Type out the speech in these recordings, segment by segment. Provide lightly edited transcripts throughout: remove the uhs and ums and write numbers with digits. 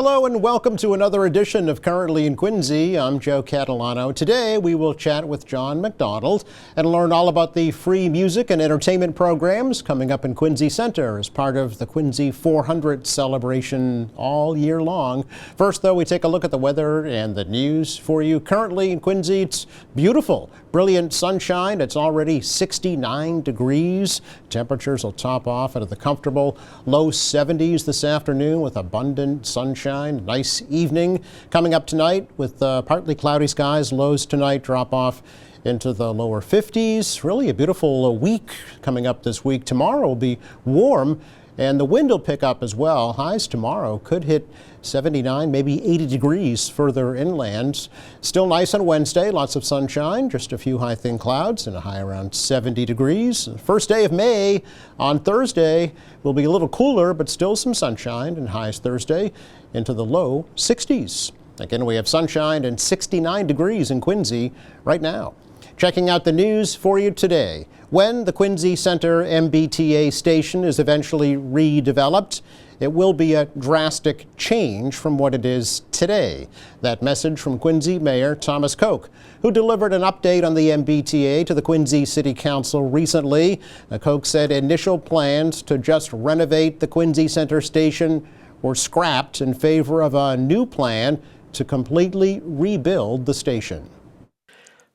Hello and welcome to another edition of Currently in Quincy. I'm Joe Catalano. Today we will chat with John McDonald and learn all about the free music and entertainment programs coming up in Quincy Center as part of the Quincy 400 celebration all year long. First, though, we take a look at the weather and the news for you. Currently in Quincy, it's beautiful. Brilliant sunshine. It's already 69 degrees. Temperatures will top off into the comfortable low 70s this afternoon with abundant sunshine. Nice evening coming up tonight with partly cloudy skies. Lows tonight drop off into the lower 50s. Really a beautiful week coming up this week. Tomorrow will be warm and the wind will pick up as well. Highs tomorrow could hit 79, maybe 80 degrees further inland. Still nice on Wednesday, lots of sunshine, just a few high thin clouds and a high around 70 degrees. First day of May on Thursday will be a little cooler, but still some sunshine and highs Thursday into the low 60s. Again, we have sunshine and 69 degrees in Quincy right now. Checking out the news for you today. When the Quincy Center MBTA station is eventually redeveloped, it will be a drastic change from what it is today. That message from Quincy Mayor Thomas Koch, who delivered an update on the MBTA to the Quincy City Council recently. Koch said initial plans to just renovate the Quincy Center station were scrapped in favor of a new plan to completely rebuild the station.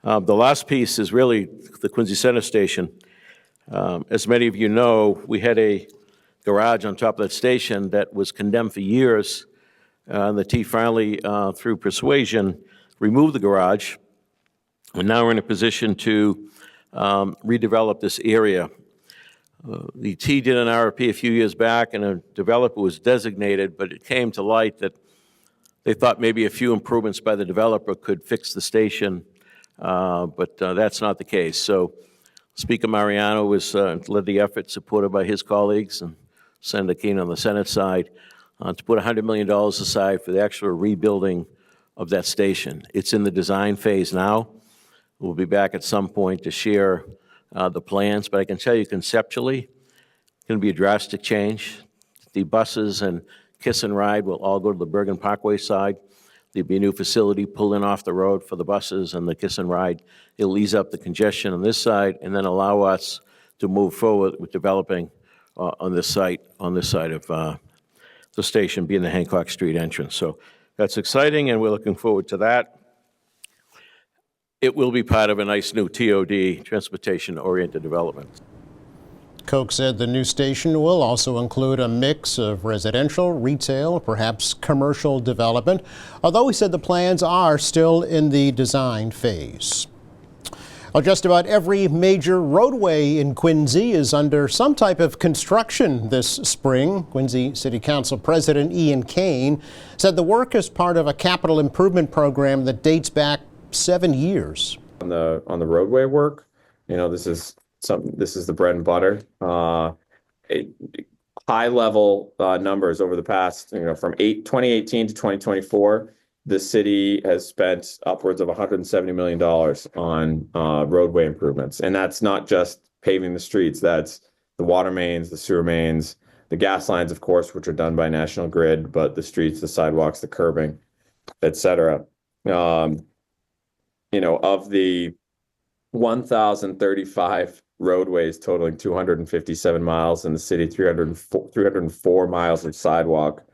The last piece is really the Quincy Center station. As many of you know, we had a garage on top of that station that was condemned for years. The T finally, through persuasion, removed the garage. And now we're in a position to redevelop this area. The T did an RFP a few years back and a developer was designated, but it came to light that they thought maybe a few improvements by the developer could fix the station. But that's not the case. So Speaker Mariano was led the effort, supported by his colleagues and Senator Keene on the Senate side, to put $100 million aside for the actual rebuilding of that station. It's in the design phase now. We'll be back at some point to share the plans, but I can tell you conceptually, it's going to be a drastic change. The buses and Kiss and Ride will all go to the Bergen Parkway side. There'll be a new facility pulled in off the road for the buses and the Kiss and Ride. It'll ease up the congestion on this side and then allow us to move forward with developing on this site of the station, being the Hancock Street entrance. So that's exciting, and we're looking forward to that. It will be part of a nice new TOD, transportation-oriented development. Koch said the new station will also include a mix of residential, retail, perhaps commercial development, although he said the plans are still in the design phase. Well, just about every major roadway in Quincy is under some type of construction this spring. Quincy City Council President Ian Kane said the work is part of a capital improvement program that dates back 7 years. On the roadway work, this is the bread and butter. High level numbers over the past, from 2018 to 2024, the city has spent upwards of $170 million on roadway improvements. And that's not just paving the streets, that's the water mains, the sewer mains, the gas lines, of course, which are done by National Grid, but the streets, the sidewalks, the curbing, et cetera. Of the 1,035 roadways totaling 257 miles in the city, 304 miles of sidewalk.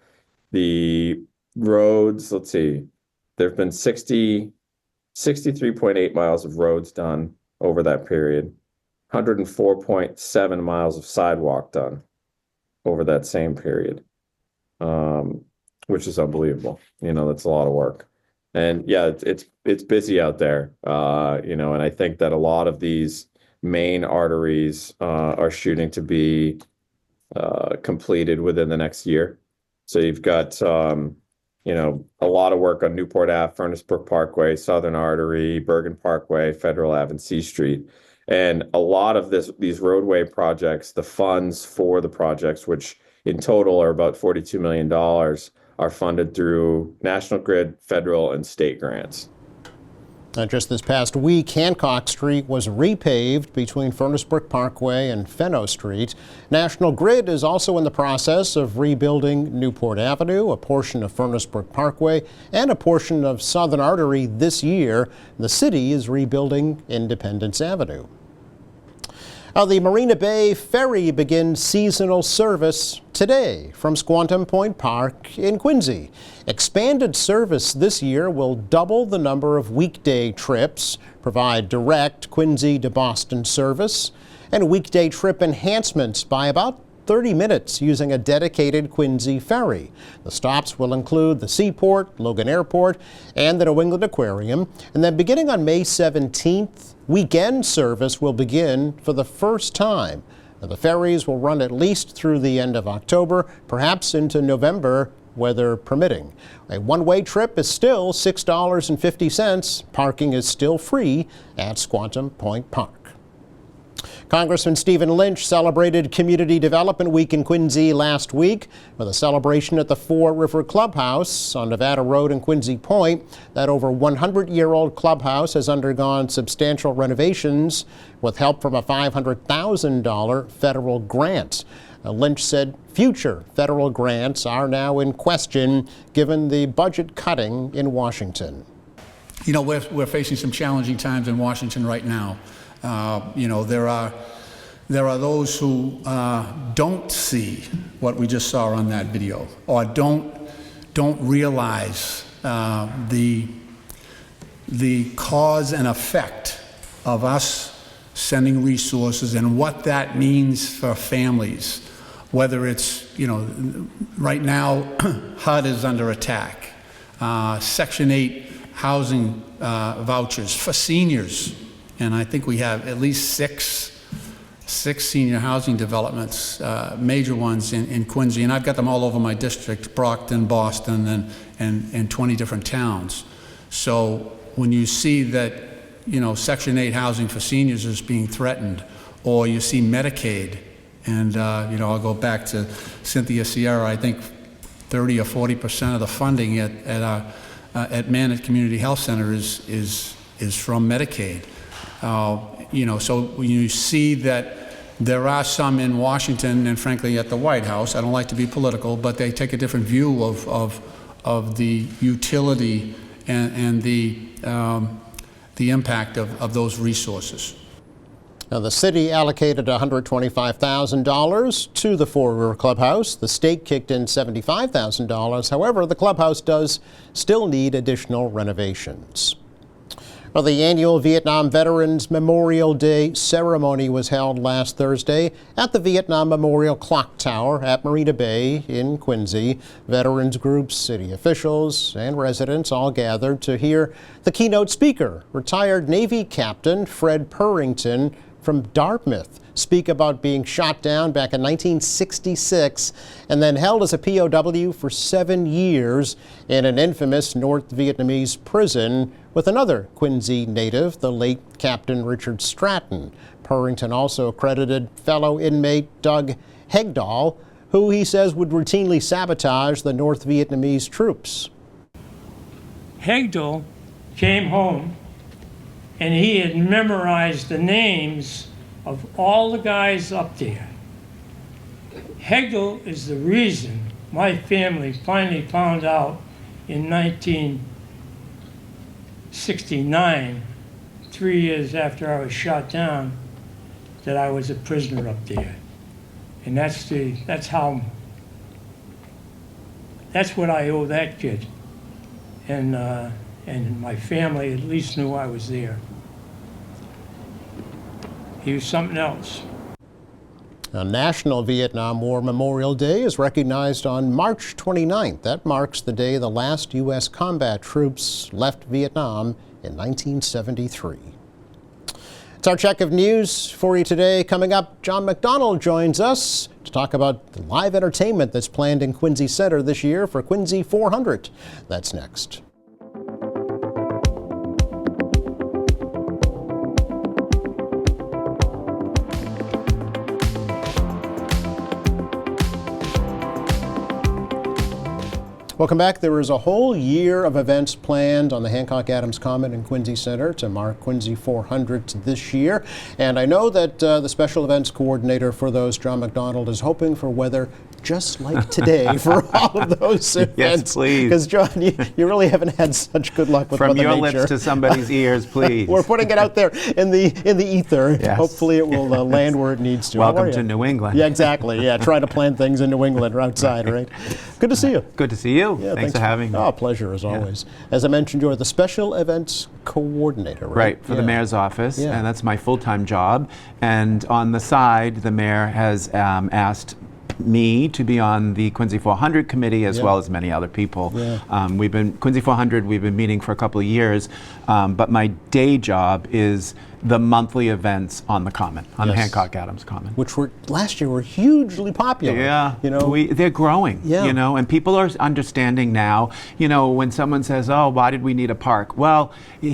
The roads, let's see, there have been 63.8 miles of roads done over that period, 104.7 miles of sidewalk done over that same period, which is unbelievable. That's a lot of work. And yeah, it's busy out there, and I think that a lot of these main arteries are shooting to be completed within the next year. So you've got, a lot of work on Newport Ave, Furnace Brook Parkway, Southern Artery, Bergen Parkway, Federal Ave, and C Street. And a lot of these roadway projects, the funds for the projects, which in total are about $42 million, are funded through National Grid, federal, and state grants. Just this past week, Hancock Street was repaved between Furnace Brook Parkway and Fenno Street. National Grid is also in the process of rebuilding Newport Avenue, a portion of Furnace Brook Parkway, and a portion of Southern Artery this year. The city is rebuilding Independence Avenue. The Marina Bay Ferry begins seasonal service today from Squantum Point Park in Quincy. Expanded service this year will double the number of weekday trips, provide direct Quincy to Boston service, and weekday trip enhancements by about 30 minutes using a dedicated Quincy ferry. The stops will include the Seaport, Logan Airport, and the New England Aquarium. And then beginning on May 17th, weekend service will begin for the first time. Now, the ferries will run at least through the end of October, perhaps into November, weather permitting. A one-way trip is still $6.50. Parking is still free at Squantum Point Park. Congressman Stephen Lynch celebrated Community Development Week in Quincy last week with a celebration at the Four River Clubhouse on Nevada Road in Quincy Point. That over 100-year-old clubhouse has undergone substantial renovations with help from a $500,000 federal grant. Lynch said future federal grants are now in question given the budget cutting in Washington. You know, we're facing some challenging times in Washington right now. You know, there are those who don't see what we just saw on that video, or don't realize the cause and effect of us sending resources and what that means for families. Whether it's, you know, right now HUD is under attack. Section 8 housing vouchers for seniors. And I think we have at least six senior housing developments, major ones in Quincy, and I've got them all over my district, Brockton, Boston, and 20 different towns. So when you see that, you know, Section 8 housing for seniors is being threatened, or you see Medicaid, and you know, I'll go back to Cynthia Sierra, I think 30 or 40% of the funding at Mannett Community Health Center is from Medicaid. You know, so when you see that there are some in Washington and frankly at the White House, I don't like to be political, but they take a different view of the utility and the impact of those resources. Now, the city allocated $125,000 to the Four River Clubhouse. The state kicked in $75,000. However, the clubhouse does still need additional renovations. Well, the annual Vietnam Veterans Memorial Day ceremony was held last Thursday at the Vietnam Memorial Clock Tower at Marina Bay in Quincy. Veterans groups, city officials, and residents all gathered to hear the keynote speaker, retired Navy Captain Fred Purrington from Dartmouth, speak about being shot down back in 1966 and then held as a POW for 7 years in an infamous North Vietnamese prison with another Quincy native, the late Captain Richard Stratton. Purrington also credited fellow inmate Doug Hegdahl, who he says would routinely sabotage the North Vietnamese troops. Hegdahl came home and he had memorized the names of all the guys up there. Hegdahl is the reason my family finally found out in 1969, 3 years after I was shot down, that I was a prisoner up there. And that's what I owe that kid. And my family at least knew I was there. He was something else. Now, National Vietnam War Memorial Day is recognized on March 29th. That marks the day the last U.S. combat troops left Vietnam in 1973. It's our check of news for you today. Coming up, John McDonald joins us to talk about the live entertainment that's planned in Quincy Center this year for Quincy 400. That's next. Welcome back. There is a whole year of events planned on the Hancock Adams Common in Quincy Center to mark Quincy 400 this year. And I know that the special events coordinator for those, John McDonald, is hoping for weather just like today for all of those events. Yes, please. Because, John, you really haven't had such good luck with From Mother your Nature. lips to somebody's ears, please. We're putting it out there in the ether. Yes. Hopefully it will land where it needs to. How are Welcome you? to New England. Yeah, exactly. Yeah, trying to plan things in New England or outside, right? Good to see you. Good to see you. Yeah, Thanks for having me. Oh, pleasure as always. As I mentioned, you're the special events coordinator, right? Right, for the Yeah. mayor's office, Yeah. and that's my full-time job. And on the side, the mayor has asked me to be on the Quincy 400 committee, as Yeah. well as many other people. Yeah. Quincy 400, we've been meeting for a couple of years, but my day job is the monthly events on the Common, on the Yes. Hancock Adams Common. Which last year were hugely popular. Yeah, You know, they're growing. Yeah. You know, and people are understanding now. You know, when someone says, "Oh, why did we need a park?" Well,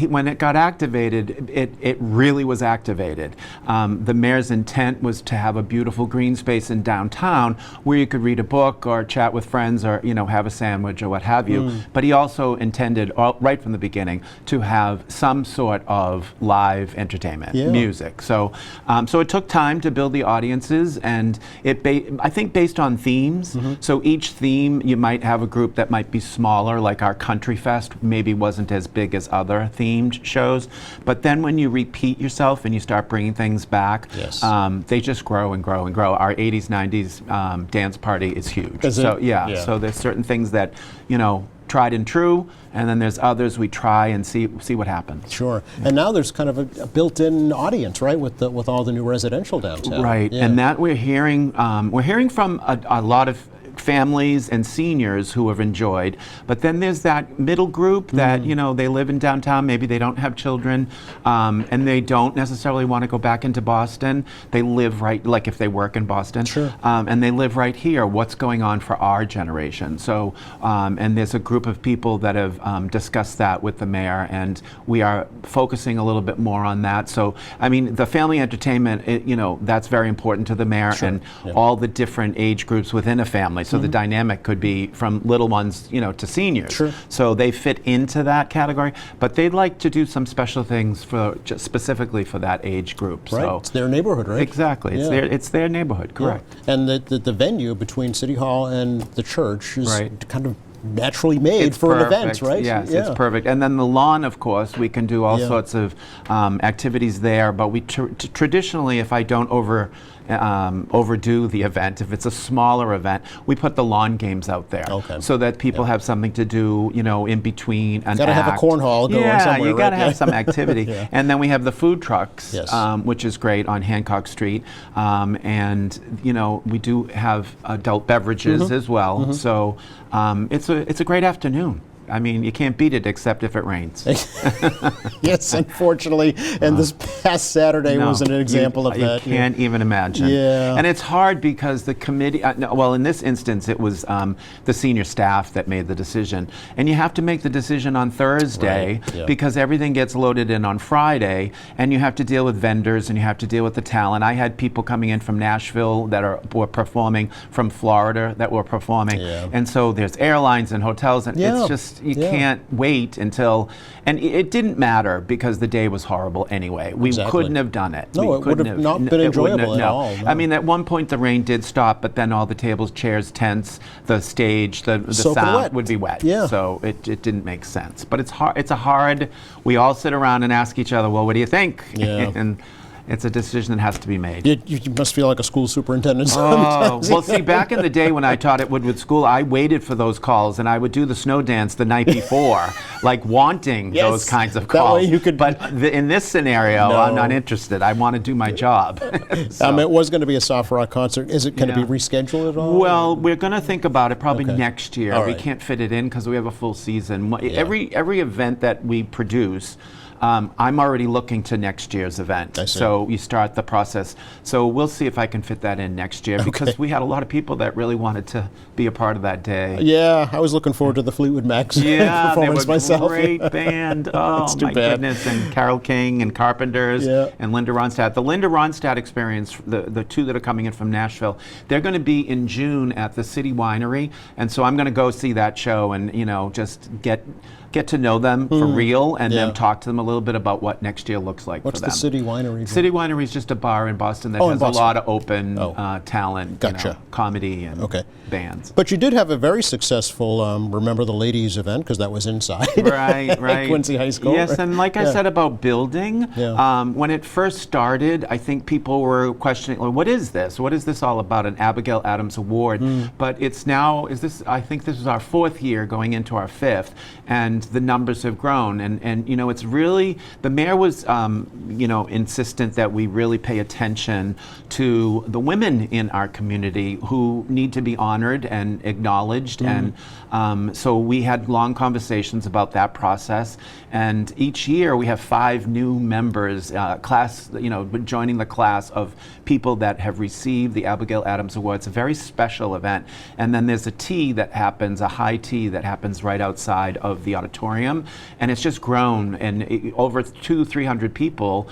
when it got activated, it really was activated. The mayor's intent was to have a beautiful green space in downtown where you could read a book or chat with friends or have a sandwich or what have you. But he also intended, right from the beginning, to have some sort of live entertainment, Yeah. music. So it took time to build the audiences, and I think based on themes. So each theme, you might have a group that might be smaller, like our Country Fest maybe wasn't as big as other themed shows. But then when you repeat yourself and you start bringing things back, Yes. they just grow and grow and grow. Our 80s, 90s dance party is huge. Is it? So Yeah. so there's certain things that, tried and true, and then there's others we try and see what happens. Sure. And now there's kind of a built-in audience, right, with all the new residential downtown. Right, Yeah. and that we're hearing from a lot of families and seniors who have enjoyed, but then there's that middle group that they live in downtown, maybe they don't have children, and they don't necessarily want to go back into Boston. They live right, like if they work in Boston, Sure. And they live right here. What's going on for our generation? So, and there's a group of people that have discussed that with the mayor, and we are focusing a little bit more on that. So, I mean, the family entertainment, that's very important to the mayor, and all the different age groups within a family. So the dynamic could be from little ones, to seniors. Sure. So they fit into that category, but they'd like to do some special things for just specifically for that age group. Right. So It's their neighborhood, right? exactly, Yeah. it's their neighborhood, correct. Yeah. And the venue between City Hall and the church is Right. kind of naturally made It's for an perfect. event, right? Yes, Yeah. it's perfect. And then the lawn, of course, we can do all Yeah. sorts of activities there. But we traditionally, if I don't overdo the event, if it's a smaller event, we put the lawn games out there, Okay. so that people have something to do, in between an Gotta have a act. cornhole going yeah, somewhere, you gotta right? have Yeah. some activity. Yeah. And then we have the food trucks, Yes. which is great on Hancock Street, and we do have adult beverages Mm-hmm. as well. So it's a great afternoon. I mean, you can't beat it except if it rains. Yes, unfortunately. And this past Saturday No, was an example of that. You can't even imagine. Yeah. And it's hard because the committee, well, in this instance, it was the senior staff that made the decision. And you have to make the decision on Thursday Right, yeah. because everything gets loaded in on Friday, and you have to deal with vendors and you have to deal with the talent. I had people coming in from Nashville that were performing, from Florida that were performing. Yeah. And so there's airlines and hotels, and Yeah. it's just, you Yeah. can't wait until, and it didn't matter because the day was horrible anyway. We Exactly. couldn't have done it. No, We it would couldn't have not been it wouldn't enjoyable have- at no. all, no. I mean, at one point the rain did stop, but then all the tables, chairs, tents, the stage, the Soaking sound wet. would be wet. Yeah. So it didn't make sense. But it's hard. It's a hard. We all sit around and ask each other, well, what do you think? Yeah. And it's a decision that has to be made. You must feel like a school superintendent Oh, sometimes. well, see, back in the day when I taught at Woodward School, I waited for those calls, and I would do the snow dance the night before, like wanting Yes, those kinds of that way calls. you could- But in this scenario, No. I'm not interested. I want to do my job. So- It was going to be a soft rock concert. Is it going to Yeah. be rescheduled at all? Well, we're going to think about it probably Okay. next year. All We right. can't fit it in because we have a full season. Every event that we produce, I'm already looking to next year's event. I see. So you start the process. So we'll see if I can fit that in next year because we had a lot of people that really wanted to be a part of that day. Yeah, I was looking forward to the Fleetwood Mac Yeah, they performance were myself. great band. Oh It's too my bad. goodness! And Carole King and Carpenters Yeah. and Linda Ronstadt. The Linda Ronstadt Experience, the two that are coming in from Nashville, they're going to be in June at the City Winery, and so I'm going to go see that show and just get to know them for real and Yeah. then talk to them a little bit about what next year looks like What's for the them. City Winery? City Winery is just a bar in Boston that Oh, in has Boston. a lot of open Oh. talent, Gotcha. comedy and Okay. bands. But you did have a very successful Remember the Ladies event, because that was inside. Right, at right. Quincy High School. Yes, and like I Yeah. said about building, Yeah. when it first started, I think people were questioning, well, what is this? What is this all about? An Abigail Adams Award. But it's now, I think this is our 4th year going into our 5th, and the numbers have grown. And it's really, the mayor was, insistent that we really pay attention to the women in our community who need to be honored and acknowledged. And so we had long conversations about that process. And each year we have 5 new members, joining the class of people that have received the Abigail Adams Award. It's a very special event. And then there's a tea that happens, a high tea that happens right outside of the auditorium. And it's just grown and over 200-300 people,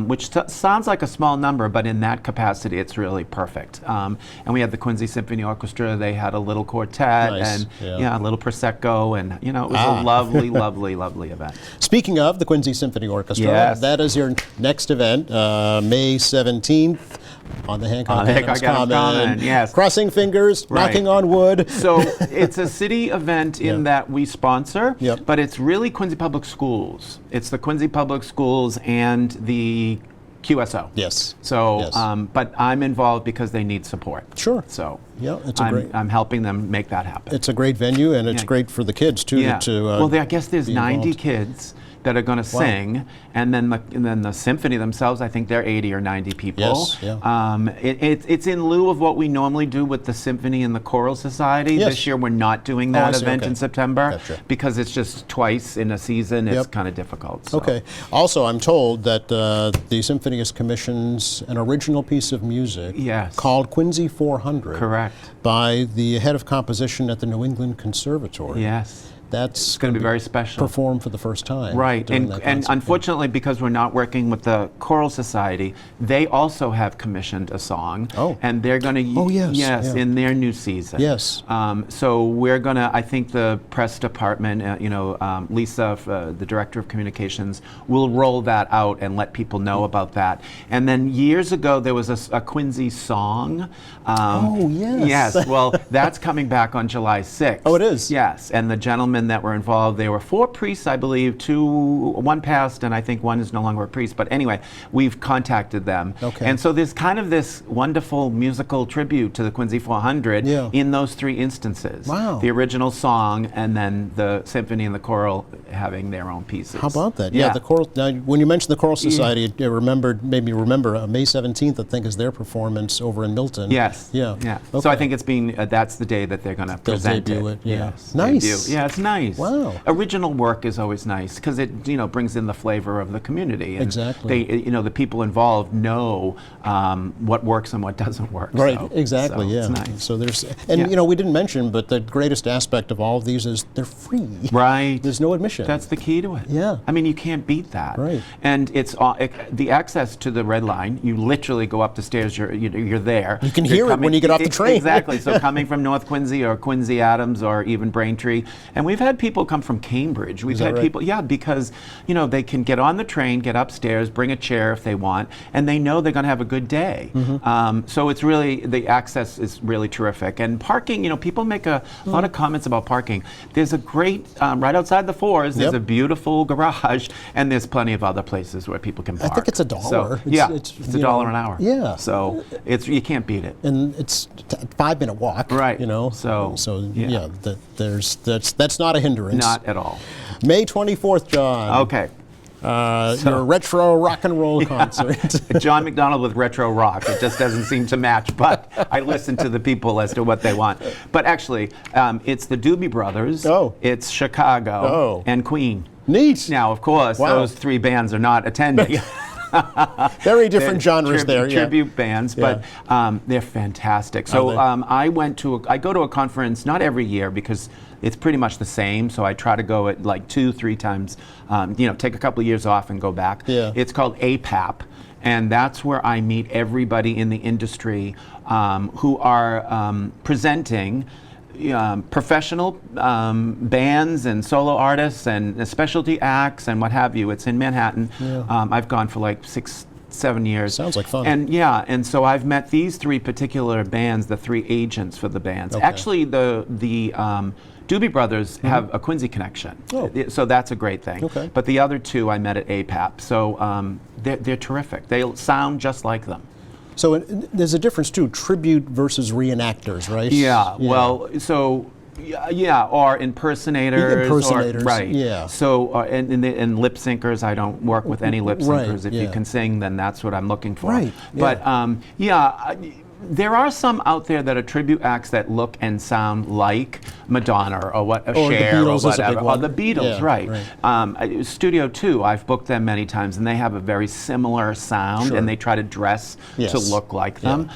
which sounds like a small number, but in that capacity, it's really perfect. And we had the Quincy Symphony Orchestra. They had a little quartet Nice, and yeah. a little prosecco, and it was a lovely, lovely, lovely event. Speaking of the Quincy Symphony Orchestra, Yes. that is your next event, May 17th on the Hancock On the Adams Hancock Adams Common. Common, yes. Crossing fingers, Right. knocking on wood. So it's a city event in Yeah. that we sponsor, Yep. but it's really Quincy Public Schools. It's the Quincy Public Schools and the QSO. Yes. So, Yes. but I'm involved because they need support. Sure. So Yeah, it's a great. I'm helping them make that happen. It's a great venue, and it's Yeah. great for the kids too. Yeah. To I guess there's be 90 involved. kids that are going to sing, and then the symphony themselves, I think they're 80 or 90 people. Yes, yeah. It's in lieu of what we normally do with the symphony and the choral society. Yes. This year we're not doing Oh, I that see, event okay. in September Gotcha. because it's just twice in a season. It's Yep. kind of difficult. So. Okay. Also, I'm told that the symphony has commissions an original piece of music Yes. called Quincy 400 Correct. by the head of composition at the New England Conservatory. Yes. That's It's going to be very special. performed for the first time. Right, during and, that and concert. unfortunately, because we're not working with the Choral Society, they also have commissioned a song, Oh. and they're going to Oh, yes, yeah. in their new season. Yes. So we're going to. I think the press department, Lisa, the director of communications, will roll that out and let people know about that. And then years ago, there was a Quincy song. Oh, yes. Yes. Well, that's coming back on July 6th. Oh, it is? Yes, and the gentlemen that were involved, there were 4 priests, I believe. One passed, and I think one is no longer a priest. But anyway, we've contacted them. Okay. And so there's kind of this wonderful musical tribute to the Quincy 400 Yeah. in those 3 instances. Wow. The original song, and then the symphony and the choral having their own pieces. How about that? Yeah, the choral. Now, when you mentioned the Choral Society, it made me remember May 17th. I think is their performance over in Milton. Yes. Yeah. Yeah. Okay. So I think it's been that's the day that they're going to They'll present debut it, yeah. Yes. Nice. Debut. Yeah, it's nice. Wow. Original work is always nice because it brings in the flavor of the community. And Exactly. They the people involved know what works and what doesn't work. Right, So- exactly, so yeah. It's nice. So there's, and Yeah. we didn't mention, but the greatest aspect of all of these is they're free. Right. There's no admission. That's the key to it. Yeah. I mean, you can't beat that. Right. And it's the access to the Red Line. You literally go up the stairs. You're there. You can You're hear it when you get off the train. Exactly. So coming from North Quincy or Quincy Adams or even Braintree, and we've had people come from Cambridge. We've Is that had right? people, yeah, because they can get on the train, get upstairs, bring a chair if they want, and they know they're going to have a good day. Mm-hmm. So it's really the access is really terrific. And parking, people make a lot of comments about parking. There's a great right outside the Fours. There's Yep. a beautiful garage, and there's plenty of other places where people can I park. think it's $1. So, it's you know, $1 an hour. yeah. So you can't beat it. And it's a 5-minute walk. Right. So yeah. that's not a hindrance. Not at all. May 24th, John. Okay. Your retro rock and roll concert. John McDonald with retro rock. It just doesn't seem to match, but I listen to the people as to what they want. But actually, it's the Doobie Brothers, Oh. it's Chicago, Oh. and Queen. Neat. Now, of course, Wow. those 3 bands are not attending. Very different genres there. Yeah. Tribute bands, but they're fantastic. So they? I go to a conference not every year because it's pretty much the same. So I try to go at like 2-3 times. Take a couple of years off and go back. Yeah. It's called APAP. And that's where I meet everybody in the industry who are presenting professional bands and solo artists and specialty acts and what have you. It's in Manhattan. I've gone for like 6-7 years. Sounds like fun. And so I've met these 3 particular bands, the 3 agents for the bands. Okay. Actually, the Doobie Brothers have a Quincy connection, so that's a great thing. Okay. But the other 2 I met at APAP, so they're terrific. They sound just like them. So there's a difference too, tribute versus reenactors, right? Yeah. Well, so. Yeah, or impersonators. Impersonators, right. yeah. So, and lip syncers, I don't work with any lip Right, syncers. If yeah. you can sing, then that's what I'm looking for. Right, But, there are some out there that are tribute acts that look and sound like Madonna or the Cher Beatles or is a big whatever. Or one. the Beatles, Yeah, right. Studio 2, I've booked them many times, and they have a very similar sound, Sure. and they try to dress Yes. to look like them.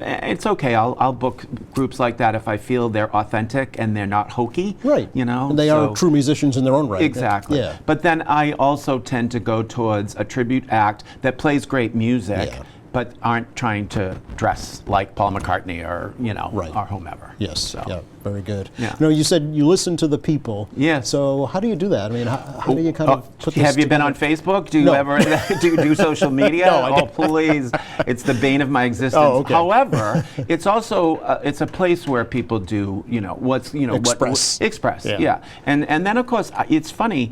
It's okay. I'll book groups like that if I feel they're authentic and they're not hokey. Right. And they are true musicians in their own right. Exactly. Yeah. But then I also tend to go towards a tribute act that plays great music, Yeah. but aren't trying to dress like Paul McCartney or Right. or whomever. Yes. So. Yeah. Very good. Yeah. You said you listen to the people. Yes. So how do you do that? I mean, how do you kind of put this Have you been on together? Facebook? Do you No. ever do you do social media? No, I Oh, don't. please! It's the bane of my existence. Oh, okay. However, it's also it's a place where people do Express. express. Yeah. Yeah. And then of course it's funny.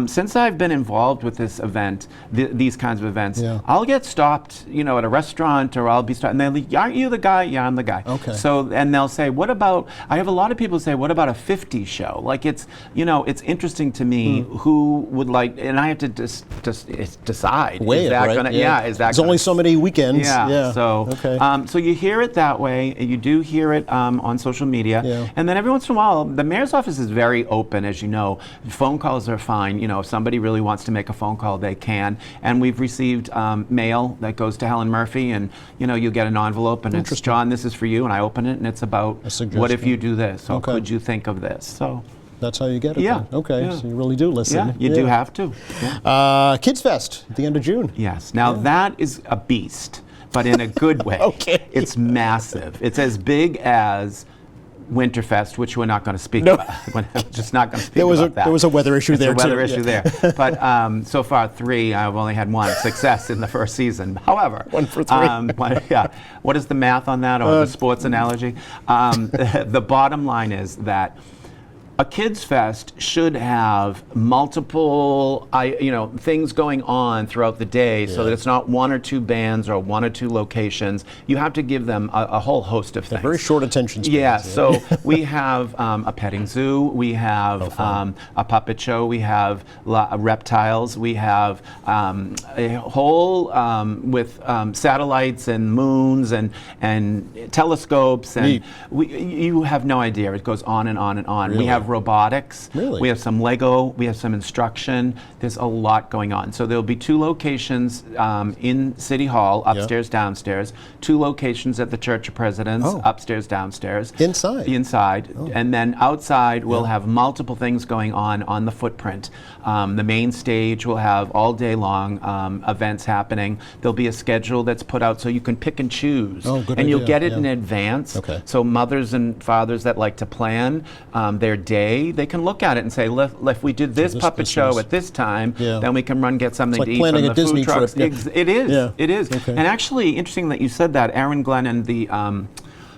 Since I've been involved with this event, these kinds of events, Yeah. I'll get stopped, at a restaurant, or I'll be stopped, and they're like, "Aren't you the guy?" Yeah, I'm the guy. Okay. So and they'll say, "What about?" I have a lot of people say, "What about a 50s show?" Like it's interesting to me who would like, and I have to decide. Weigh is it, that right? gonna? Yeah. Is that? There's gonna only so many weekends. Yeah. So, Okay. so you hear it that way. You do hear it on social media, Yeah. and then every once in a while, the mayor's office is very open, as you know. Phone calls are fine. If somebody really wants to make a phone call, they can. And we've received mail that goes to Helen Murphy, and you get an envelope, and it's John, this is for you, and I open it, and it's about A suggestion. what if you do this, or Okay. could you think of this? So. That's how you get it. Yeah. Then. Okay. Yeah. So you really do listen. Yeah, you do have to. Yeah. Kids Fest at the end of June. Yes. Now that is a beast, but in a good way. Okay. It's massive. It's as big as Winterfest, which we're not going to speak No. about. We're just not going to speak There was about that. there was a weather issue It's there a weather too. issue Yeah. there. But so far, 3. I've only had 1 success in the first season. However, 1 for 3. What is the math on that, or the sports analogy? The bottom line is that a Kids Fest should have multiple, things going on throughout the day, so that it's not 1 or 2 bands or 1 or 2 locations. You have to give them a whole host of things. Very short attention spans. Yeah, so we have a petting zoo, we have a puppet show, we have reptiles, we have a whole with satellites and moons and telescopes, and you have no idea. It goes on and on and on. Really? We have robotics. Really? We have some Lego. We have some instruction. There's a lot going on. So there'll be 2 locations in City Hall, upstairs, downstairs. 2 locations at the Church of Presidents, upstairs, downstairs. Inside? Inside. And then outside, we'll have multiple things going on the footprint. The main stage will have all day long events happening. There'll be a schedule that's put out so you can pick and choose. Oh, good and you'll idea, get it yeah. in advance. Okay. So mothers and fathers that like to plan their day, they can look at it and say, if we did this puppet this show is- at this time, Yeah. then we can get something It's to like eat planning from a the Disney food trucks. trip, yeah. It is. Yeah. It is. Okay. And actually, interesting that you said that. Erin Glennon,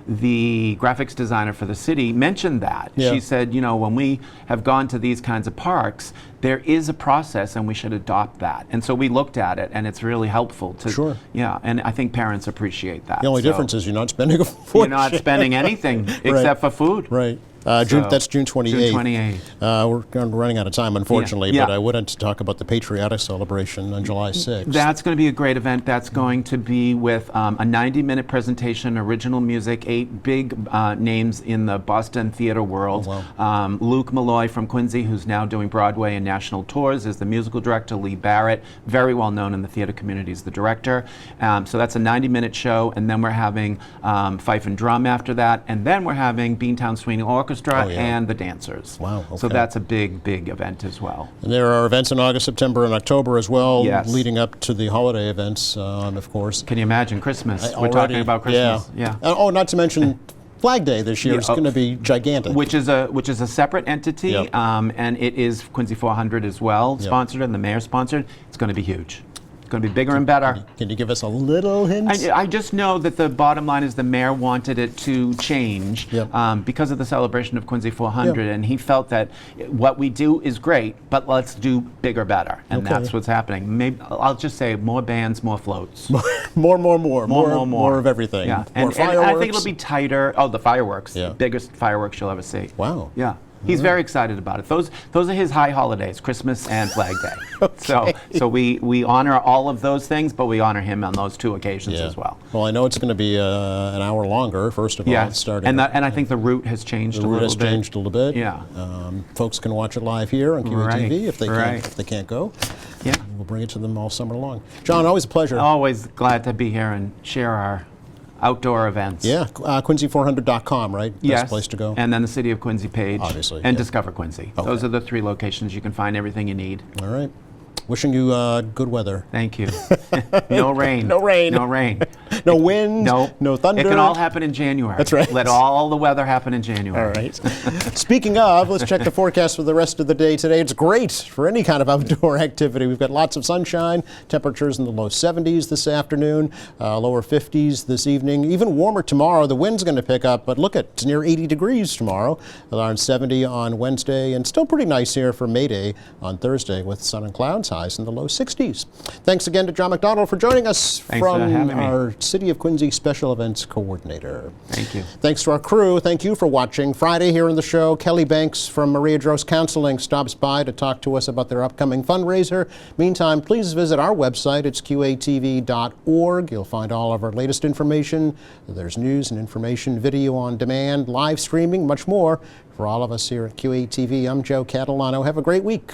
the graphics designer for the city, mentioned that. Yeah. She said, when we have gone to these kinds of parks, there is a process and we should adopt that. And so we looked at it, and it's really helpful to. Sure. Yeah, and I think parents appreciate that. The only So difference is you're not spending a you're fortune. not spending anything except for food. Right. That's June 28th. June 28th. We're running out of time, unfortunately, Yeah. but I would like to talk about the patriotic celebration on July 6th. That's going to be a great event. That's going to be with a 90-minute presentation, original music, 8 big names in the Boston theater world. Oh, Luke Malloy from Quincy, who's now doing Broadway and national tours, is the musical director. Lee Barrett, very well known in the theater community, is the director. So that's a 90-minute show, and then we're having fife and drum after that, and then we're having Beantown Swing Orchestra Oh, yeah. and the dancers. Wow, So okay. that's a big, big event as well. And there are events in August, September, and October as well, Yes. leading up to the holiday events, of course. Can you imagine Christmas? We're Already- talking about Christmas. Yeah. Oh, not to mention Flag Day this year Yeah, is going to be gigantic. Which is a separate entity, Yep. and it is Quincy 400 as well, Yep. sponsored, and the mayor sponsored. It's going to be huge. It's going to be bigger and better. Can you give us a little hint? I just know that the bottom line is the mayor wanted it to change Yep. because of the celebration of Quincy 400, Yep. and he felt that what we do is great, but let's do bigger, better, and Okay. that's what's happening. Maybe I'll just say more bands, more floats. more of everything. Yeah, More and fireworks. I think it'll be tighter. Oh, the fireworks, Yeah. biggest fireworks you'll ever see. Wow. Yeah. He's very excited about it. Those are his high holidays, Christmas and Flag Day. So we honor all of those things, but we honor him on those 2 occasions Yeah. as well. Well, I know it's going to be an hour longer, first of all. Yeah, It's starting. and I think the route has changed the a route little has bit. changed a little bit. Yeah. Folks can watch it live here on QATV if they right. if they can't go. Yeah. We'll bring it to them all summer long. John, always a pleasure. Always glad to be here and share our outdoor events. Yeah, Quincy400.com, right? Yes. Best place to go. And then the City of Quincy page. Obviously, And yeah. Discover Quincy. Okay. Those are the 3 locations you can find everything you need. All right. Wishing you good weather. Thank you. No rain. No rain. No rain. No wind. No. No thunder. It can all happen in January. That's right. Let all the weather happen in January. All right. Speaking of, let's check the forecast for the rest of the day today. It's great for any kind of outdoor activity. We've got lots of sunshine, temperatures in the low 70s this afternoon, lower 50s this evening, even warmer tomorrow. The wind's going to pick up, but look, it's near 80 degrees tomorrow, around 70 on Wednesday, and still pretty nice here for May Day on Thursday with sun and clouds, highs in the low 60s. Thanks again to John McDonald for joining us Thanks for from having me. our City of Quincy Special Events Coordinator. Thank you. Thanks to our crew. Thank you for watching. Friday here on the show, Kelly Banks from Maria Drost Counseling stops by to talk to us about their upcoming fundraiser. Meantime, please visit our website. It's qatv.org. You'll find all of our latest information. There's news and information, video on demand, live streaming, much more. For all of us here at QATV, I'm Joe Catalano. Have a great week.